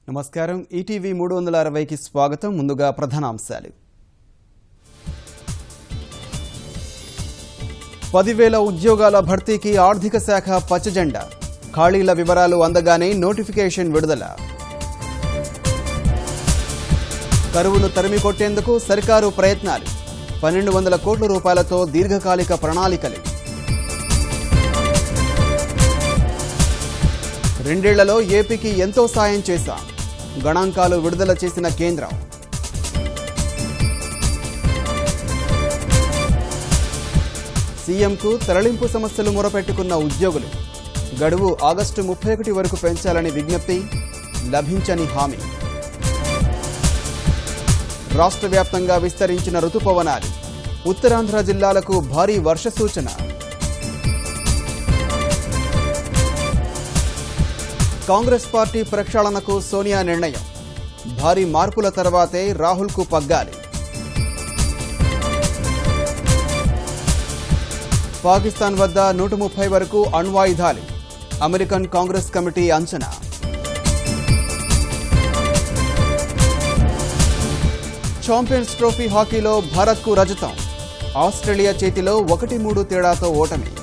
నమస్కారం ఈటీవీ 360కి స్వాగతం. ముందుగా ప్రధానాంశాలు. 10,000 ఉద్యోగాల భర్తీకి ఆర్థిక శాఖ పచ్చజెండా. ఖాళీల వివరాలు అందగానే నోటిఫికేషన్ విడుదల. కరువును తరిమికొట్టేందుకు సర్కారు ప్రయత్నాలు. 1,200 కోట్ల రూపాయలతో దీర్ఘకాలిక ప్రణాళికలు. 2 ఏళ్లలో ఏపీకి ఎంతో సాయం చేశాం. గణాంకాలు విడుదల చేసిన కేంద్రం. సీఎంకు తరలింపు సమస్యలు మొరపెట్టుకున్న ఉద్యోగులు. గడువు ఆగస్టు 31 వరకు పెంచాలని విజ్ఞప్తి. లభించని హామీ. రాష్ట్ర వ్యాప్తంగా విస్తరించిన రుతుపవనాలు. ఉత్తరాంధ్ర జిల్లాలకు భారీ వర్ష సూచన. కాంగ్రెస్ పార్టీ ప్రక్షాళనకు సోనియా నిర్ణయం. భారీ మార్పుల తర్వాతే రాహుల్కు పగ్గాలి. పాకిస్తాన్ వద్ద 130 వరకు అణ్వాయుధాలు. అమెరికన్ కాంగ్రెస్ కమిటీ అంచనా. ఛాంపియన్స్ ట్రోఫీ హాకీలో భారత్కు రజతం. ఆస్ట్రేలియా చేతిలో 1-3 తేడాతో ఓటమి.